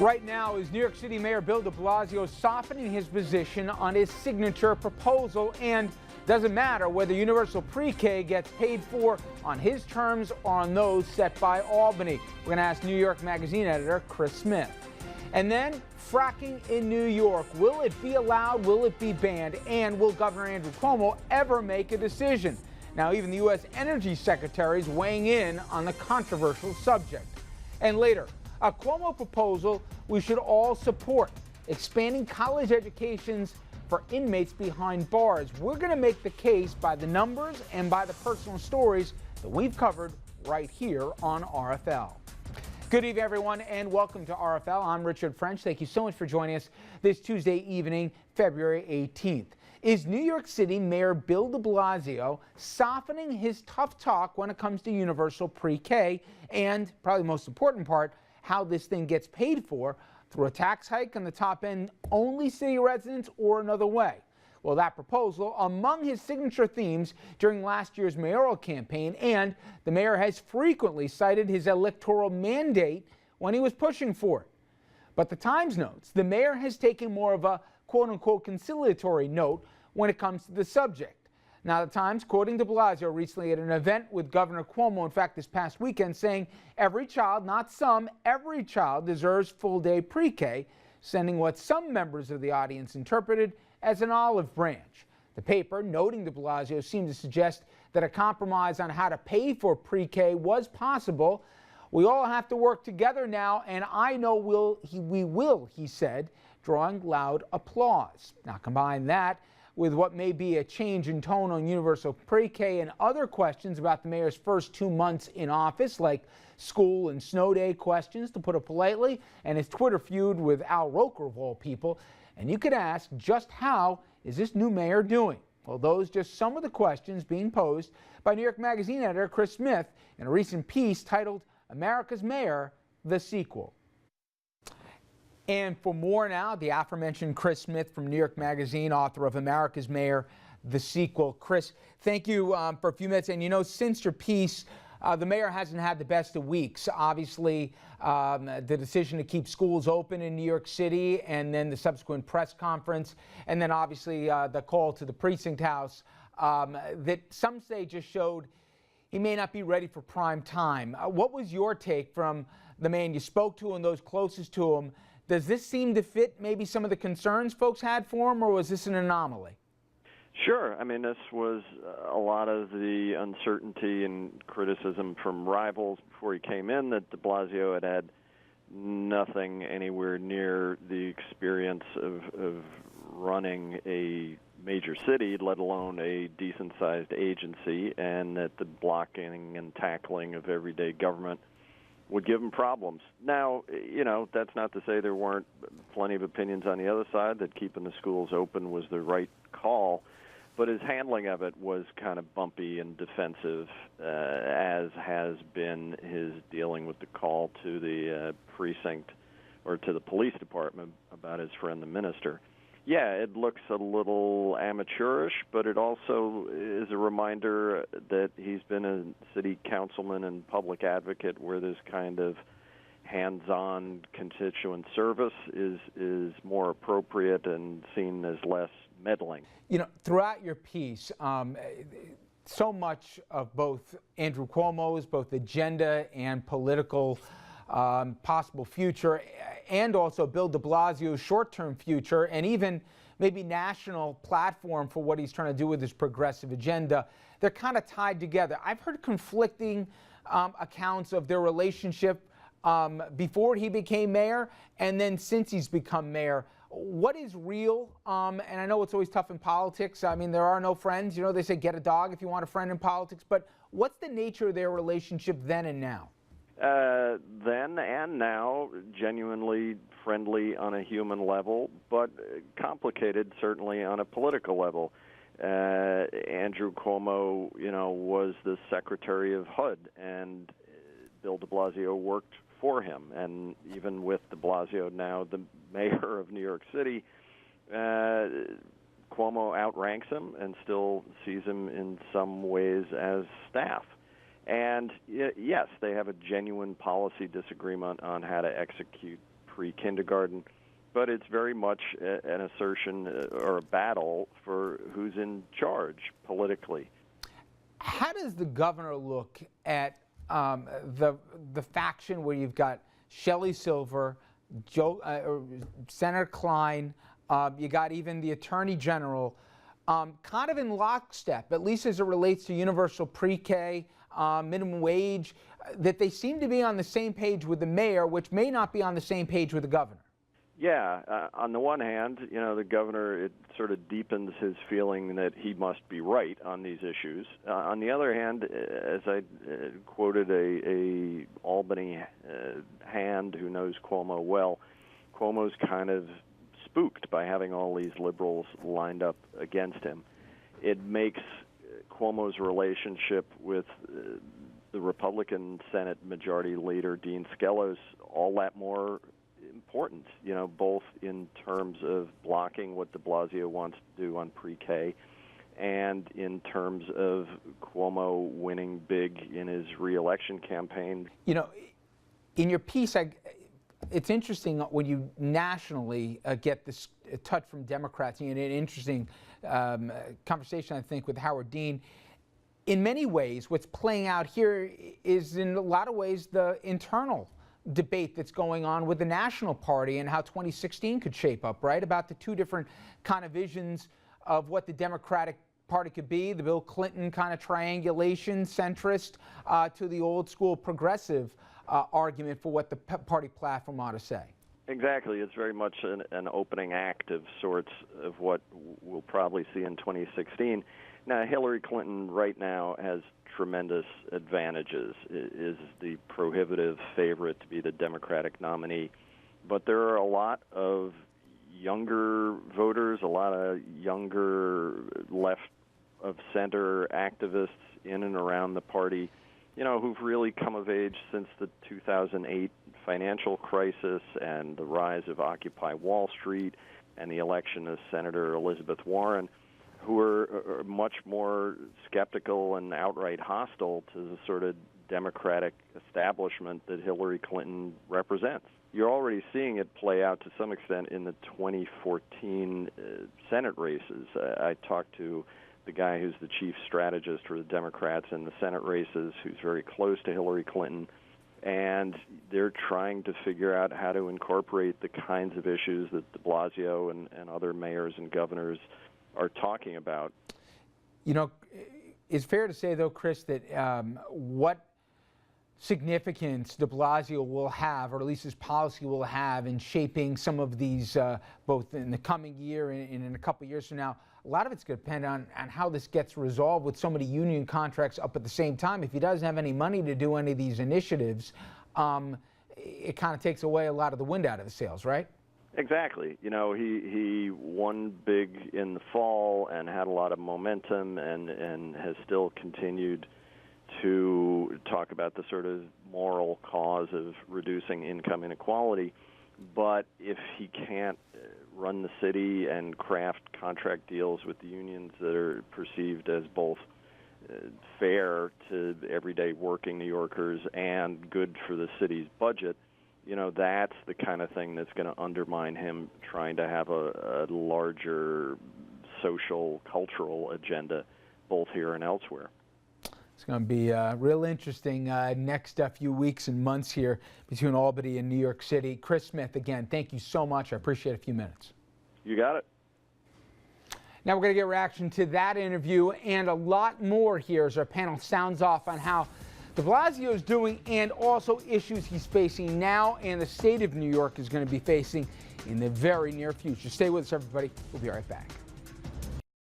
Right now is New York City Mayor Bill de Blasio softening his position on his signature proposal, and doesn't matter whether universal pre-K gets paid for on his terms or on those set by Albany. We're going to ask New York Magazine editor Chris Smith. And then fracking in New York. Will it be allowed? Will it be banned? And will Governor Andrew Cuomo ever make a decision? Now, even the U.S. Energy Secretary is weighing in on the controversial subject. And later, a Cuomo proposal we should all support, expanding college educations for inmates behind bars. We're going to make the case by the numbers and by the personal stories that we've covered right here on RFL. Good evening, everyone, and welcome to RFL. I'm Richard French. Thank you so much for joining us this Tuesday evening, February 18th. Is New York City Mayor Bill de Blasio softening his tough talk when it comes to universal pre-K and, probably the most important part, how this thing gets paid for through a tax hike on the top end only city residents or another way? Well, that proposal among his signature themes during last year's mayoral campaign, and the mayor has frequently cited his electoral mandate when he was pushing for it. But the Times notes the mayor has taken more of a quote-unquote conciliatory note when it comes to the subject. Now, the Times, quoting de Blasio recently at an event with Governor Cuomo, in fact, this past weekend, saying every child, not some, every child deserves full-day pre-K, sending what some members of the audience interpreted as an olive branch. The paper, noting de Blasio, seemed to suggest that a compromise on how to pay for pre-K was possible. We all have to work together now, and I know we will, he said, drawing loud applause. Now, combine that with what may be a change in tone on universal pre-K and other questions about the mayor's first 2 months in office, like school and snow day questions, to put it politely, and his Twitter feud with Al Roker, of all people. And you could ask, just how is this new mayor doing? Well, those just some of the questions being posed by New York Magazine editor Chris Smith in a recent piece titled America's Mayor, the Sequel. And for more now, the aforementioned Chris Smith from New York Magazine, author of America's Mayor, the Sequel. Chris, thank you for a few minutes. And you know, since your piece, the mayor hasn't had the best of weeks. Obviously, the decision to keep schools open in New York City, and then the subsequent press conference, and then obviously the call to the precinct house that some say just showed he may not be ready for prime time. What was your take from the man you spoke to and those closest to him? Does this seem to fit maybe some of the concerns folks had for him, or was this an anomaly? Sure. I mean, this was a lot of the uncertainty and criticism from rivals before he came in, that de Blasio had nothing anywhere near the experience of running a major city, let alone a decent-sized agency, and that the blocking and tackling of everyday government would give him problems. Now, you know, that's not to say there weren't plenty of opinions on the other side that keeping the schools open was the right call, but his handling of it was kind of bumpy and defensive, as has been his dealing with the call to the precinct or to the police department about his friend the minister. Yeah, it looks a little amateurish, but it also is a reminder that he's been a city councilman and public advocate where this kind of hands-on constituent service is more appropriate and seen as less meddling. You know, throughout your piece, so much of both Andrew Cuomo's, both agenda and political possible future, and also Bill de Blasio's short-term future, and even maybe national platform for what he's trying to do with his progressive agenda, they're kind of tied together. I've heard conflicting accounts of their relationship before he became mayor and then since he's become mayor. What is real? And I know it's always tough in politics. I mean, there are no friends. You know, they say get a dog if you want a friend in politics. But what's the nature of their relationship then and now? Then and now, genuinely friendly on a human level, but complicated certainly on a political level. Andrew Cuomo, you know, was the secretary of HUD, and Bill de Blasio worked for him. And even with de Blasio now the mayor of New York City, Cuomo outranks him and still sees him in some ways as staff. And yes, they have a genuine policy disagreement on how to execute pre-kindergarten. But it's very much an assertion or a battle for who's in charge politically. How does the governor look at the faction where you've got Shelley Silver, Senator Klein, you got even the Attorney General, kind of in lockstep, at least as it relates to universal pre-K, minimum wage, that they seem to be on the same page with the mayor, which may not be on the same page with the governor? Yeah, on the one hand, the governor, it sort of deepens his feeling that he must be right on these issues. On the other hand, as I quoted a Albany hand who knows Cuomo well, Cuomo's kind of spooked by having all these liberals lined up against him. It makes Cuomo's relationship with the Republican Senate Majority Leader Dean Skelos all that more important, both in terms of blocking what de Blasio wants to do on pre-K and in terms of Cuomo winning big in his re-election campaign. In your piece, it's interesting when you nationally get this touch from Democrats. You had an interesting conversation, I think, with Howard Dean. In many ways, what's playing out here is in a lot of ways the internal debate that's going on with the national party and how 2016 could shape up, right? About the two different kind of visions of what the Democratic Party could be, the Bill Clinton kind of triangulation, centrist, to the old school progressive argument for what the party platform ought to say. Exactly. It's very much an opening act of sorts of what we'll probably see in 2016. Now, Hillary Clinton right now has tremendous advantages, is the prohibitive favorite to be the Democratic nominee. But there are a lot of younger voters, a lot of younger left-of-center activists in and around the party, who've really come of age since the 2008 financial crisis and the rise of Occupy Wall Street and the election of Senator Elizabeth Warren, who are much more skeptical and outright hostile to the sort of Democratic establishment that Hillary Clinton represents. You're already seeing it play out to some extent in the 2014 Senate races. I talked to the guy who's the chief strategist for the Democrats in the Senate races, who's very close to Hillary Clinton, and they're trying to figure out how to incorporate the kinds of issues that de Blasio and other mayors and governors are talking about. It's fair to say, though, Chris, that what significance de Blasio will have, or at least his policy will have, in shaping some of these, both in the coming year and in a couple of years from now, a lot of it's going to depend on how this gets resolved with so many union contracts up at the same time. If he doesn't have any money to do any of these initiatives, it kind of takes away a lot of the wind out of the sails, right? Exactly. He won big in the fall and had a lot of momentum and has still continued to talk about the sort of moral cause of reducing income inequality. But if he can't run the city and craft contract deals with the unions that are perceived as both fair to everyday working New Yorkers and good for the city's budget, that's the kind of thing that's going to undermine him trying to have a larger social, cultural agenda, both here and elsewhere. It's going to be real interesting next few weeks and months here between Albany and New York City. Chris Smith, again, thank you so much. I appreciate a few minutes. You got it. Now we're going to get reaction to that interview and a lot more here as our panel sounds off on how de Blasio is doing and also issues he's facing now and the state of New York is going to be facing in the very near future. Stay with us, everybody. We'll be right back.